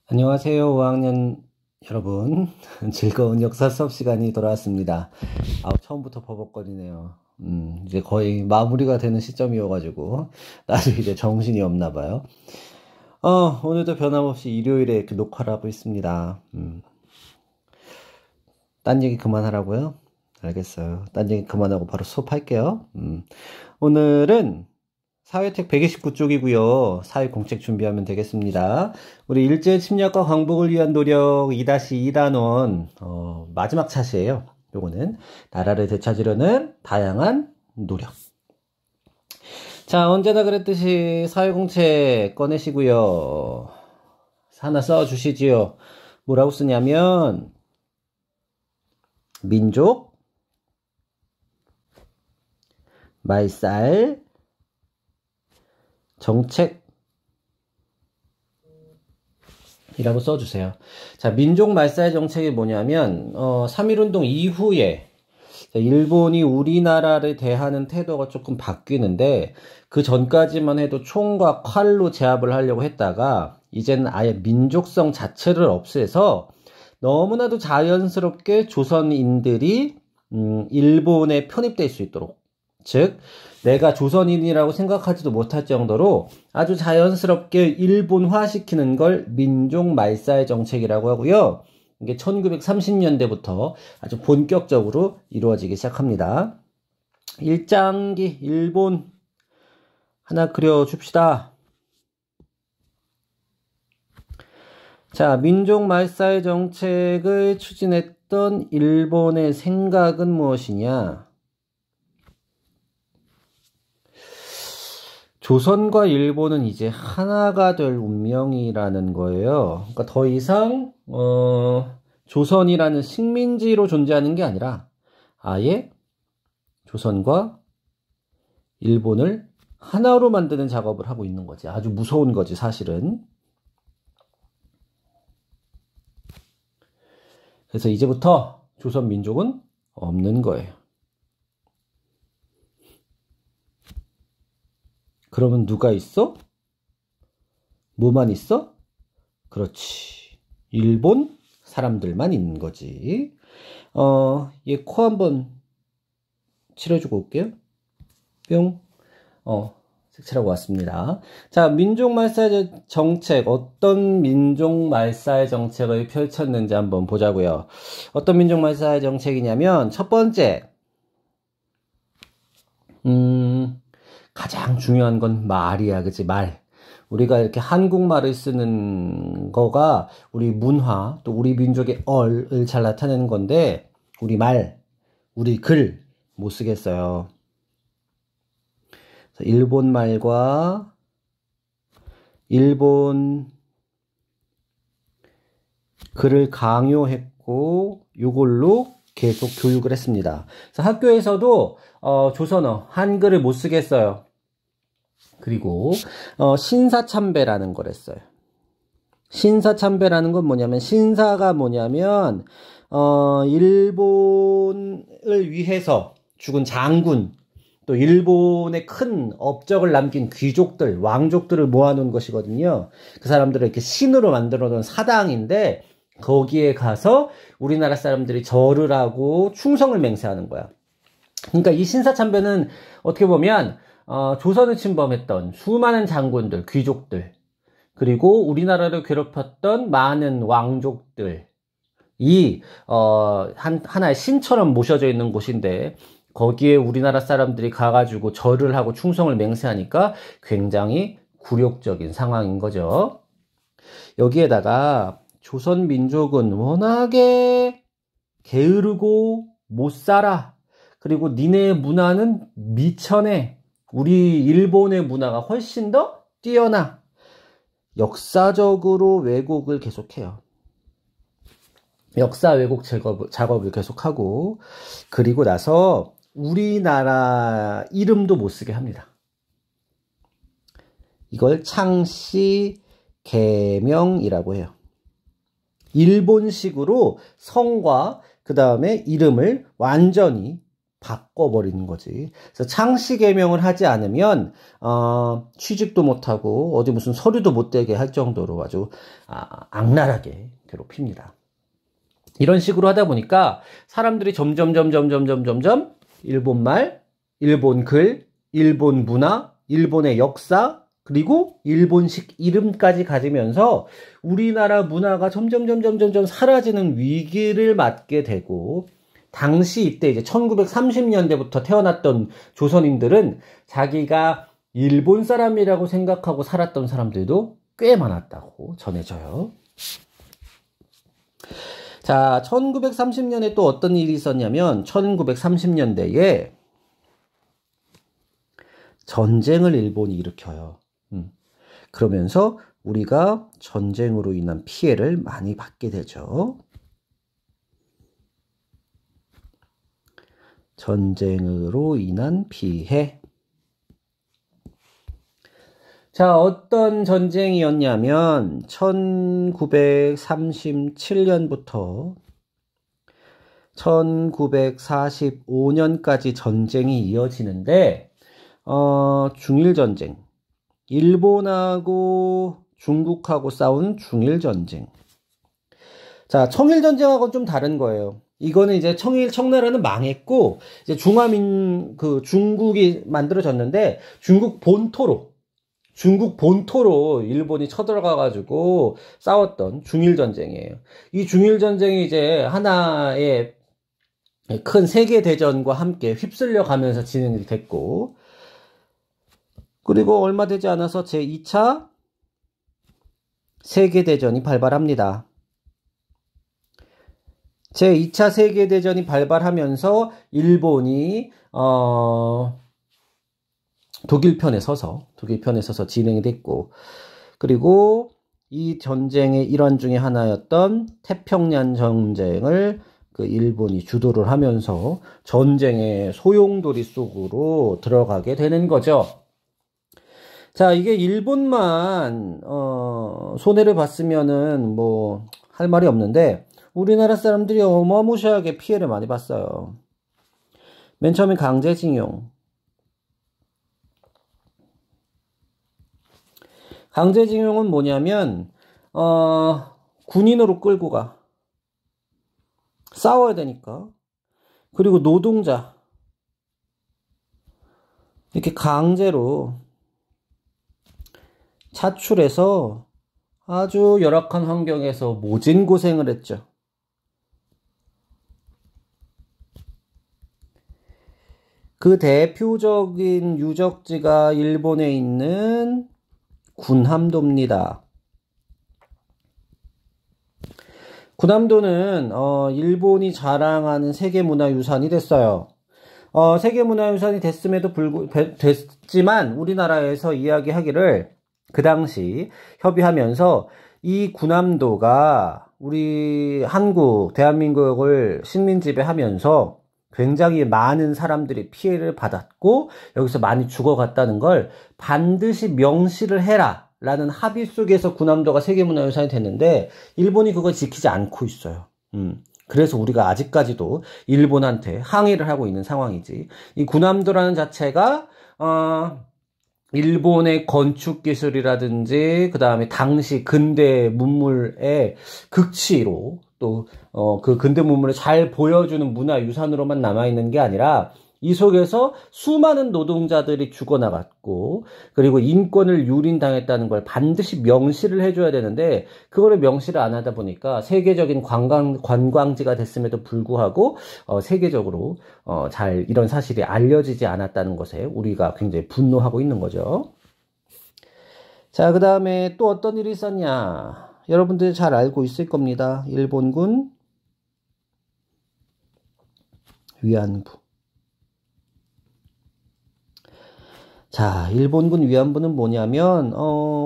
안녕하세요, 5학년 여러분. 즐거운 역사 수업 시간이 돌아왔습니다. 처음부터 버벅거리네요. 이제 거의 마무리가 되는 시점이어가지고, 나도 이제 정신이 없나 봐요. 오늘도 변함없이 일요일에 이렇게 녹화를 하고 있습니다. 딴 얘기 그만하라고요? 알겠어요. 딴 얘기 그만하고 바로 수업할게요. 오늘은 사회책 129쪽이고요. 사회공책 준비하면 되겠습니다. 우리 일제 침략과 광복을 위한 노력 2-2단원 마지막 차시예요. 요거는 나라를 되찾으려는 다양한 노력. 자, 언제나 그랬듯이 사회공책 꺼내시고요. 하나 써주시지요. 뭐라고 쓰냐면 민족, 말살, 정책이라고 써주세요. 자, 민족 말살 정책이 뭐냐면 3.1운동 이후에 일본이 우리나라를 대하는 태도가 조금 바뀌는데, 그 전까지만 해도 총과 칼로 제압을 하려고 했다가 이제는 아예 민족성 자체를 없애서 너무나도 자연스럽게 조선인들이 일본에 편입될 수 있도록, 즉 내가 조선인이라고 생각하지도 못할 정도로 아주 자연스럽게 일본화시키는 걸 민족 말살 정책이라고 하고요. 이게 1930년대부터 아주 본격적으로 이루어지기 시작합니다. 일장기 일본 하나 그려줍시다. 자, 민족 말살 정책을 추진했던 일본의 생각은 무엇이냐? 조선과 일본은 이제 하나가 될 운명이라는 거예요. 그러니까 더 이상 조선이라는 식민지로 존재하는 게 아니라 아예 조선과 일본을 하나로 만드는 작업을 하고 있는 거지. 아주 무서운 거지, 사실은. 그래서 이제부터 조선 민족은 없는 거예요. 그러면 누가 있어? 뭐만 있어? 그렇지. 일본 사람들만 있는 거지. 얘 코 한번 칠해주고 올게요. 뿅. 색칠하고 왔습니다. 자, 민족 말살 정책, 어떤 민족 말살 정책을 펼쳤는지 한번 보자고요. 어떤 민족 말살 정책이냐면, 첫 번째, 가장 중요한 건 말이야, 그치? 말. 우리가 이렇게 한국말을 쓰는 거가 우리 문화, 또 우리 민족의 얼을 잘 나타내는 건데, 우리 말, 우리 글 못 쓰겠어요. 일본 말과 일본 글을 강요했고, 이걸로 계속 교육을 했습니다. 그래서 학교에서도 조선어, 한글을 못 쓰겠어요. 그리고 신사참배라는 걸 했어요. 신사참배라는 건 뭐냐면, 신사가 뭐냐면 일본을 위해서 죽은 장군, 또 일본의 큰 업적을 남긴 귀족들, 왕족들을 모아놓은 것이거든요. 그 사람들을 이렇게 신으로 만들어 놓은 사당인데, 거기에 가서 우리나라 사람들이 절을 하고 충성을 맹세하는 거야. 그러니까 이 신사참배는 어떻게 보면 조선을 침범했던 수많은 장군들, 귀족들, 그리고 우리나라를 괴롭혔던 많은 왕족들이 하나의 신처럼 모셔져 있는 곳인데, 거기에 우리나라 사람들이 가가지고 절을 하고 충성을 맹세하니까 굉장히 굴욕적인 상황인 거죠. 여기에다가 조선 민족은 워낙에 게으르고 못 살아. 그리고 니네 문화는 미천해. 우리 일본의 문화가 훨씬 더 뛰어나. 역사적으로 왜곡을 계속해요. 역사 왜곡 작업을 계속하고, 그리고 나서 우리나라 이름도 못 쓰게 합니다. 이걸 창씨 개명이라고 해요. 일본식으로 성과 그 다음에 이름을 완전히 바꿔버리는 거지. 그래서 창씨 개명을 하지 않으면 취직도 못하고 어디 무슨 서류도 못 대게 할 정도로 아주 악랄하게 괴롭힙니다. 이런 식으로 하다 보니까 사람들이 점점 일본 말, 일본 글, 일본 문화, 일본의 역사, 그리고 일본식 이름까지 가지면서 우리나라 문화가 점점 사라지는 위기를 맞게 되고, 당시 이때 이제 1930년대부터 태어났던 조선인들은 자기가 일본 사람이라고 생각하고 살았던 사람들도 꽤 많았다고 전해져요. 자, 1930년에 또 어떤 일이 있었냐면 1930년대에 전쟁을 일본이 일으켜요. 그러면서 우리가 전쟁으로 인한 피해를 많이 받게 되죠. 전쟁으로 인한 피해. 자, 어떤 전쟁이었냐면 1937년부터 1945년까지 전쟁이 이어지는데 중일전쟁. 일본하고 중국하고 싸운 중일전쟁. 자, 청일전쟁하고는 좀 다른 거예요. 이거는 이제 청나라는 망했고, 이제 중국이 만들어졌는데, 중국 본토로 일본이 쳐들어가가지고 싸웠던 중일전쟁이에요. 이 중일전쟁이 이제 하나의 큰 세계대전과 함께 휩쓸려 가면서 진행이 됐고, 그리고 얼마 되지 않아서 제2차 세계대전이 발발합니다. 제2차 세계대전이 발발하면서 일본이 독일 편에 서서 진행이 됐고, 그리고 이 전쟁의 일환 중에 하나였던 태평양 전쟁을 일본이 주도를 하면서 전쟁의 소용돌이 속으로 들어가게 되는 거죠. 자, 이게 일본만 손해를 봤으면은 뭐 할 말이 없는데, 우리나라 사람들이 어마무시하게 피해를 많이 봤어요. 맨 처음에 강제징용. 강제징용은 뭐냐면 군인으로 끌고 가. 싸워야 되니까. 그리고 노동자. 이렇게 강제로 차출해서 아주 열악한 환경에서 모진 고생을 했죠. 그 대표적인 유적지가 일본에 있는 군함도입니다. 군함도는 일본이 자랑하는 세계문화유산이 됐어요. 세계문화유산이 됐지만 우리나라에서 이야기하기를 그 당시 협의하면서 이 군함도가 우리 대한민국을 식민지배하면서 굉장히 많은 사람들이 피해를 받았고 여기서 많이 죽어갔다는 걸 반드시 명시를 해라 라는 합의 속에서 군함도가 세계문화유산이 됐는데 일본이 그걸 지키지 않고 있어요. 그래서 우리가 아직까지도 일본한테 항의를 하고 있는 상황이지. 이 군함도라는 자체가 일본의 건축 기술이라든지 그 다음에 당시 근대 문물의 극치로 또 그 근대 문물을 잘 보여주는 문화유산으로만 남아있는 게 아니라 이 속에서 수많은 노동자들이 죽어나갔고 그리고 인권을 유린당했다는 걸 반드시 명시를 해줘야 되는데 그거를 명시를 안 하다 보니까 세계적인 관광지가 됐음에도 불구하고 세계적으로 잘 이런 사실이 알려지지 않았다는 것에 우리가 굉장히 분노하고 있는 거죠. 자, 그 다음에 또 어떤 일이 있었냐. 여러분들 잘 알고 있을 겁니다. 일본군 위안부. 자, 일본군 위안부는 뭐냐면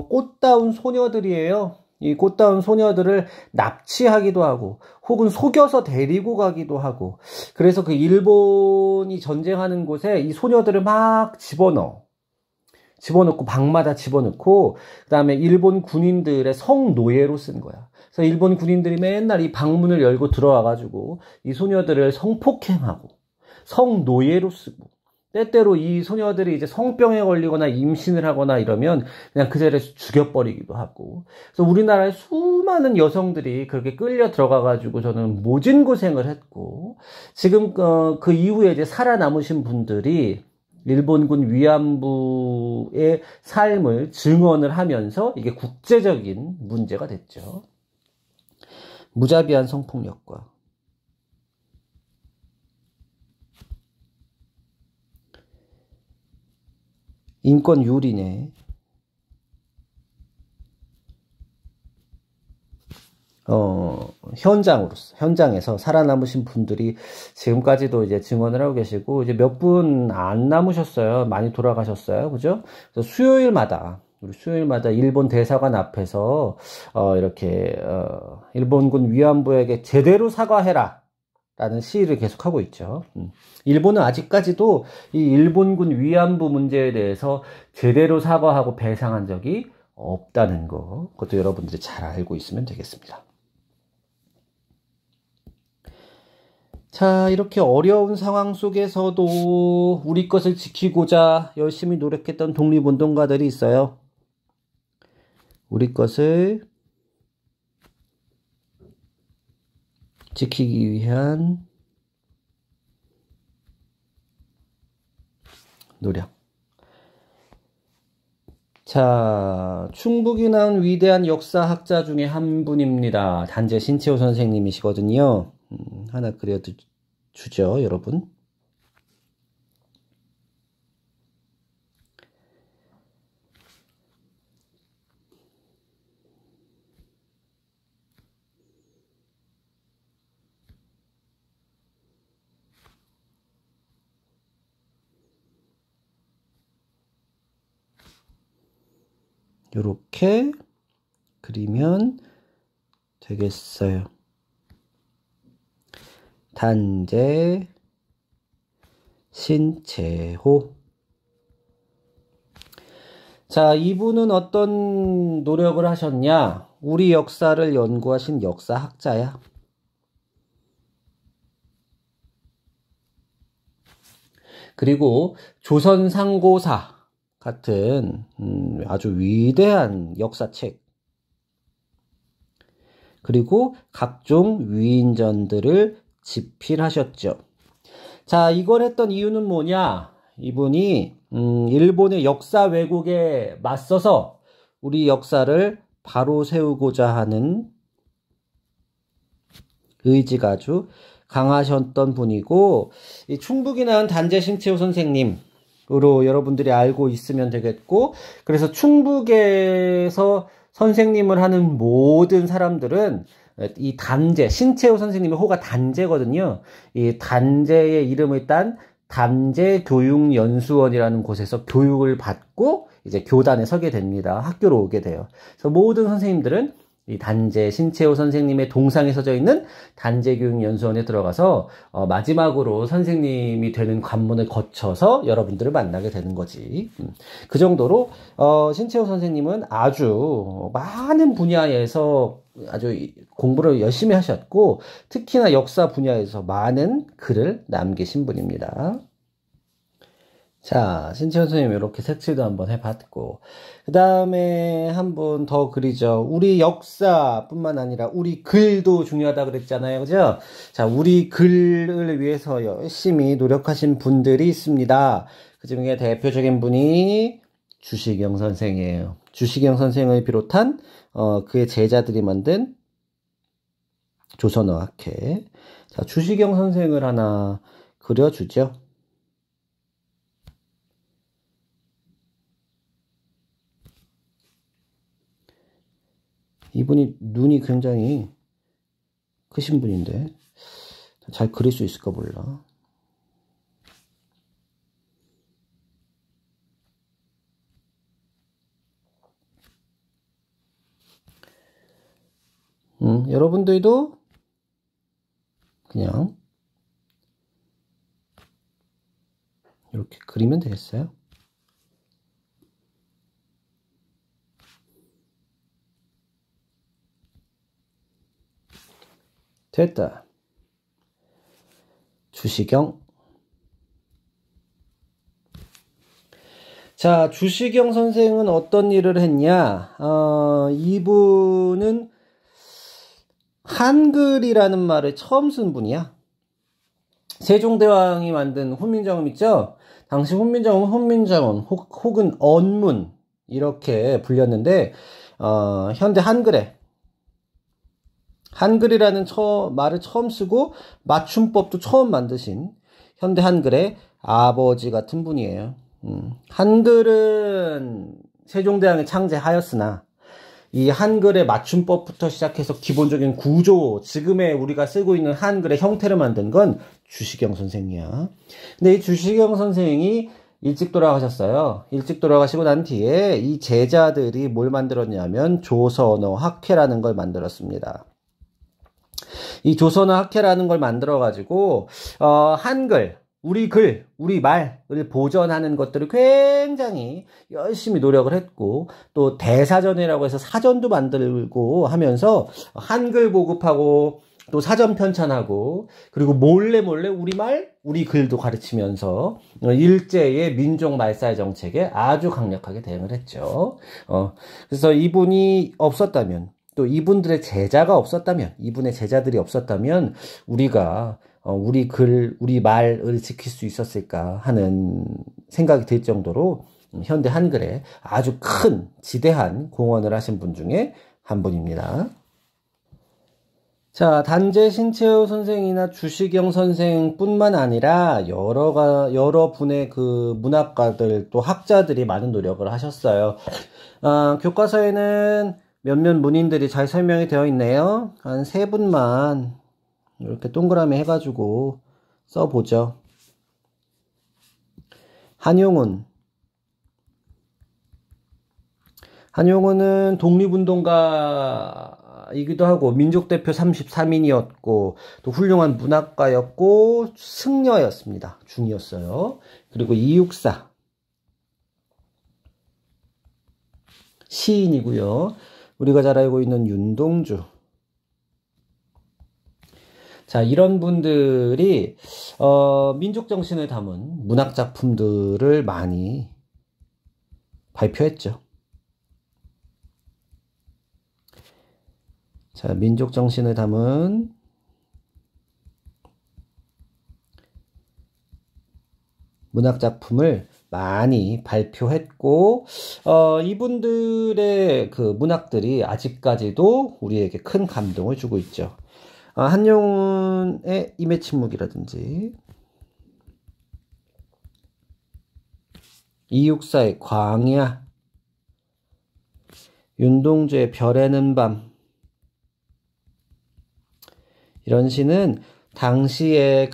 꽃다운 소녀들이에요. 이 꽃다운 소녀들을 납치하기도 하고 혹은 속여서 데리고 가기도 하고 그래서 그 일본이 전쟁하는 곳에 이 소녀들을 막 집어넣고 방마다 집어넣고 그 다음에 일본 군인들의 성노예로 쓴 거야. 그래서 일본 군인들이 맨날 이 방문을 열고 들어와가지고 이 소녀들을 성폭행하고 성노예로 쓰고, 때때로 이 소녀들이 이제 성병에 걸리거나 임신을 하거나 이러면 그냥 그 자리에서 죽여버리기도 하고. 그래서 우리나라의 수많은 여성들이 그렇게 끌려 들어가가지고 저는 모진 고생을 했고, 지금 그 이후에 이제 살아남으신 분들이 일본군 위안부의 삶을 증언을 하면서 이게 국제적인 문제가 됐죠. 무자비한 성폭력과 인권 유린의 현장에서 살아남으신 분들이 지금까지도 이제 증언을 하고 계시고, 이제 몇 분 안 남으셨어요. 많이 돌아가셨어요. 그죠? 그래서 우리 수요일마다 일본 대사관 앞에서, 이렇게, 일본군 위안부에게 제대로 사과해라. 라는 시위를 계속하고 있죠. 일본은 아직까지도 이 일본군 위안부 문제에 대해서 제대로 사과하고 배상한 적이 없다는 거, 그것도 여러분들이 잘 알고 있으면 되겠습니다. 자, 이렇게 어려운 상황 속에서도 우리 것을 지키고자 열심히 노력했던 독립운동가들이 있어요. 우리 것을 지키기 위한 노력. 자, 충북이 낳은 위대한 역사학자 중에 한 분입니다. 단재 신채호 선생님이시거든요. 하나 그려주죠, 여러분. 요렇게 그리면 되겠어요. 단재 신채호. 자, 이분은 어떤 노력을 하셨냐? 우리 역사를 연구하신 역사학자야. 그리고 조선 상고사 같은 아주 위대한 역사책, 그리고 각종 위인전들을 집필하셨죠. 자, 이걸 했던 이유는 뭐냐? 이분이 일본의 역사 왜곡에 맞서서 우리 역사를 바로 세우고자 하는 의지가 아주 강하셨던 분이고, 이 충북이 낳은 단재 신채호 선생님으로 여러분들이 알고 있으면 되겠고, 그래서 충북에서 선생님을 하는 모든 사람들은 이 단재, 신채호 선생님의 호가 단재거든요. 이 단재의 이름을 딴 단재교육연수원이라는 곳에서 교육을 받고 이제 교단에 서게 됩니다. 학교로 오게 돼요. 그래서 모든 선생님들은 이 단재 신채호 선생님의 동상에 서져 있는 단재교육연수원에 들어가서 마지막으로 선생님이 되는 관문을 거쳐서 여러분들을 만나게 되는 거지. 그 정도로 신채호 선생님은 아주 많은 분야에서 아주 공부를 열심히 하셨고, 특히나 역사 분야에서 많은 글을 남기신 분입니다. 자, 신채호 선생님 이렇게 색칠도 한번 해봤고, 그 다음에 한번 더 그리죠. 우리 역사뿐만 아니라 우리 글도 중요하다 그랬잖아요. 그죠? 자, 우리 글을 위해서 열심히 노력하신 분들이 있습니다. 그 중에 대표적인 분이 주시경 선생이에요. 주시경 선생을 비롯한 그의 제자들이 만든 조선어학회. 자, 주시경 선생을 하나 그려주죠. 이분이 눈이 굉장히 크신 분인데 잘 그릴 수 있을까 몰라. 여러분들도 그냥 이렇게 그리면 되겠어요. 됐다. 주시경 자, 주시경 선생은 어떤 일을 했냐? 이분은 한글이라는 말을 처음 쓴 분이야. 세종대왕이 만든 훈민정음 있죠? 당시 훈민정음은 훈민정음 혹은 언문 이렇게 불렸는데 현대 한글이라는 말을 처음 쓰고 맞춤법도 처음 만드신 현대 한글의 아버지 같은 분이에요. 한글은 세종대왕이 창제하였으나 이 한글의 맞춤법부터 시작해서 기본적인 구조, 지금의 우리가 쓰고 있는 한글의 형태를 만든 건 주시경 선생이야. 근데 이 주시경 선생이 일찍 돌아가셨어요. 일찍 돌아가시고 난 뒤에 이 제자들이 뭘 만들었냐면 조선어 학회라는 걸 만들었습니다. 이 조선어 학회라는 걸 만들어가지고 한글, 우리 글, 우리 말을 보존하는 것들을 굉장히 열심히 노력을 했고, 또 대사전이라고 해서 사전도 만들고 하면서 한글 보급하고 또 사전 편찬하고, 그리고 몰래 우리 말, 우리 글도 가르치면서 일제의 민족 말살 정책에 아주 강력하게 대응을 했죠. 그래서 이분이 없었다면, 또 이분들의 제자가 없었다면, 이분의 제자들이 없었다면 우리가 우리 글, 우리 말을 지킬 수 있었을까 하는 생각이 들 정도로 현대 한글에 아주 큰 지대한 공헌을 하신 분 중에 한 분입니다. 자, 단재 신채호 선생이나 주시경 선생뿐만 아니라 여러 분의 그 문학가들 또 학자들이 많은 노력을 하셨어요. 교과서에는 몇몇 문인들이 잘 설명이 되어 있네요. 한 3분만 이렇게 동그라미 해가지고 써보죠. 한용운은 독립운동가이기도 하고 민족대표 33인이었고 또 훌륭한 문학가였고 승려였습니다. 중이었어요. 그리고 이육사 시인이고요. 우리가 잘 알고 있는 윤동주. 자, 이런 분들이 민족 정신을 담은 문학 작품들을 많이 발표했죠. 자, 민족 정신을 담은 문학 작품을 많이 발표했고, 이분들의 그 문학들이 아직까지도 우리에게 큰 감동을 주고 있죠. 한용운의 임의 침묵이라든지, 이육사의 광야, 윤동주의 별에는 밤, 이런 시는 당시에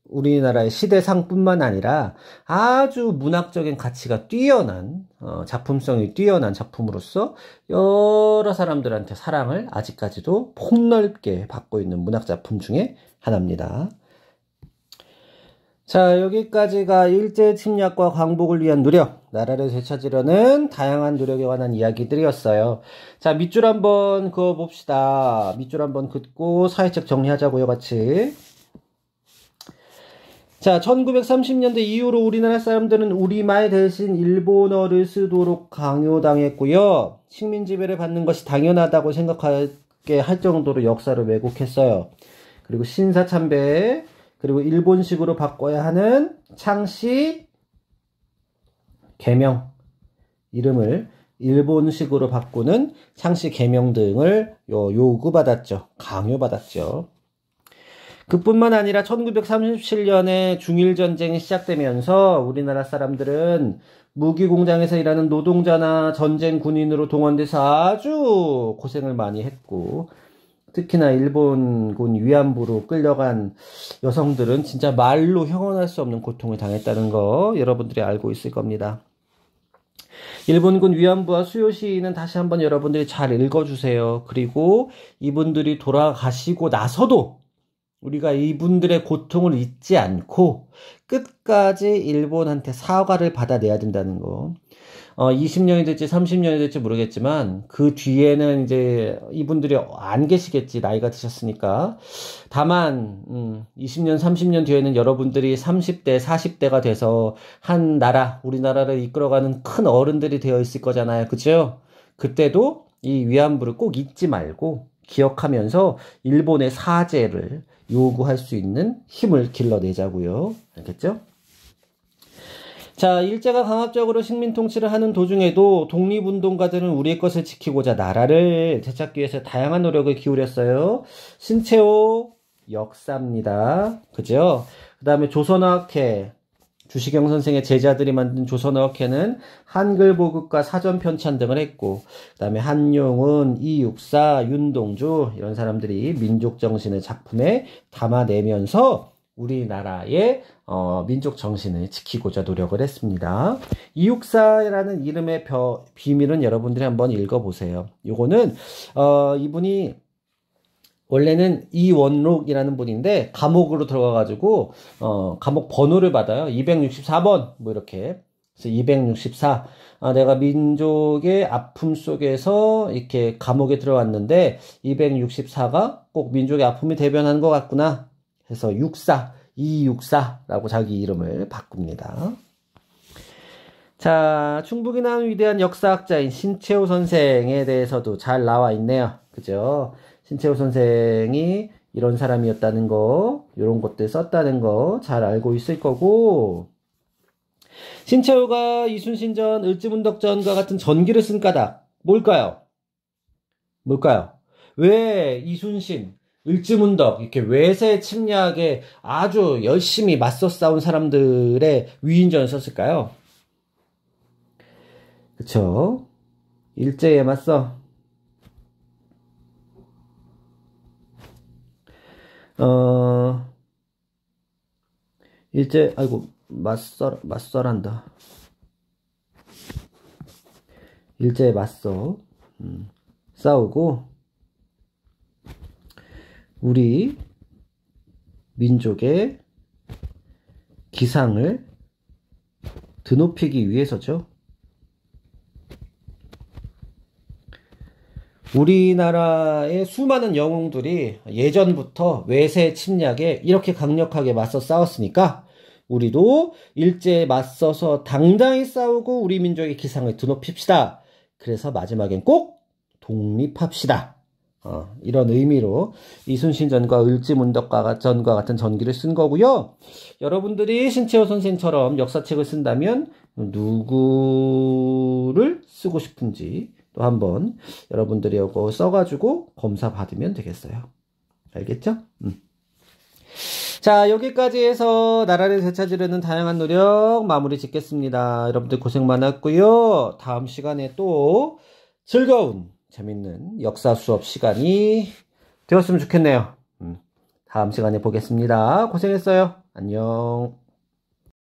우리나라의 시대상뿐만 아니라 아주 문학적인 가치가 뛰어난, 작품성이 뛰어난 작품으로서 여러 사람들한테 사랑을 아직까지도 폭넓게 받고 있는 문학작품 중에 하나입니다. 자, 여기까지가 일제 침략과 광복을 위한 노력, 나라를 되찾으려는 다양한 노력에 관한 이야기들이었어요. 자, 밑줄 한번 그어봅시다. 밑줄 한번 긋고 사회책 정리하자고요, 같이. 자, 1930년대 이후로 우리나라 사람들은 우리말 대신 일본어를 쓰도록 강요당했고요. 식민지배를 받는 것이 당연하다고 생각하게 할 정도로 역사를 왜곡했어요. 그리고 신사참배, 그리고 일본식으로 바꿔야 하는 창씨 개명, 이름을 일본식으로 바꾸는 창씨 개명 등을 요구받았죠. 강요받았죠. 그뿐만 아니라 1937년에 중일전쟁이 시작되면서 우리나라 사람들은 무기공장에서 일하는 노동자나 전쟁 군인으로 동원돼서 아주 고생을 많이 했고, 특히나 일본군 위안부로 끌려간 여성들은 진짜 말로 형언할 수 없는 고통을 당했다는 거 여러분들이 알고 있을 겁니다. 일본군 위안부와 수요 시인은 다시 한번 여러분들이 잘 읽어주세요. 그리고 이분들이 돌아가시고 나서도 우리가 이분들의 고통을 잊지 않고 끝까지 일본한테 사과를 받아내야 된다는 거. 20년이 될지 30년이 될지 모르겠지만 그 뒤에는 이제 이분들이 안 계시겠지. 나이가 드셨으니까. 다만 20년, 30년 뒤에는 여러분들이 30대, 40대가 돼서 한 나라, 우리나라를 이끌어가는 큰 어른들이 되어 있을 거잖아요. 그죠? 그때도 이 위안부를 꼭 잊지 말고 기억하면서 일본의 사죄를 요구할 수 있는 힘을 길러내자고요. 알겠죠? 자, 일제가 강압적으로 식민 통치를 하는 도중에도 독립운동가들은 우리의 것을 지키고자 나라를 되찾기 위해서 다양한 노력을 기울였어요. 신채호 역사입니다. 그죠? 그 다음에 조선어학회, 주시경 선생의 제자들이 만든 조선어학회는 한글 보급과 사전 편찬 등을 했고, 그 다음에 한용운, 이육사, 윤동주 이런 사람들이 민족 정신을 작품에 담아내면서 우리나라의 민족 정신을 지키고자 노력을 했습니다. 이육사라는 이름의 비밀은 여러분들이 한번 읽어보세요. 요거는 이분이 원래는 이원록이라는 분인데 감옥으로 들어가가지고 감옥 번호를 받아요. 264번 뭐 이렇게. 그래서 264. 내가 민족의 아픔 속에서 이렇게 감옥에 들어왔는데 264가 꼭 민족의 아픔이 대변하는 것 같구나. 해서 육사, 이육사라고 자기 이름을 바꿉니다. 자, 충북이 낳은 위대한 역사학자인 신채호 선생에 대해서도 잘 나와 있네요. 그죠? 신채호 선생이 이런 사람이었다는 거, 이런 것들 썼다는 거 잘 알고 있을 거고, 신채호가 이순신전, 을지문덕전과 같은 전기를 쓴 까닭, 뭘까요? 왜 이순신, 을지문덕, 이렇게 외세 침략에 아주 열심히 맞서 싸운 사람들의 위인전을 썼을까요? 그쵸? 일제에 맞서, 맞서란다. 일제에 맞서, 싸우고, 우리 민족의 기상을 드높이기 위해서죠. 우리나라의 수많은 영웅들이 예전부터 외세 침략에 이렇게 강력하게 맞서 싸웠으니까 우리도 일제에 맞서서 당당히 싸우고 우리 민족의 기상을 드높입시다. 그래서 마지막엔 꼭 독립합시다. 이런 의미로 이순신전과 을지문덕전과 같은 전기를 쓴 거고요. 여러분들이 신채호 선생처럼 역사책을 쓴다면 누구를 쓰고 싶은지 또 한번 여러분들이 이거 써가지고 검사 받으면 되겠어요. 알겠죠? 자, 여기까지 해서 나라를 되찾으려는 다양한 노력 마무리 짓겠습니다. 여러분들 고생 많았고요. 다음 시간에 또 즐거운 재밌는 역사 수업 시간이 되었으면 좋겠네요. 다음 시간에 보겠습니다. 고생했어요. 안녕.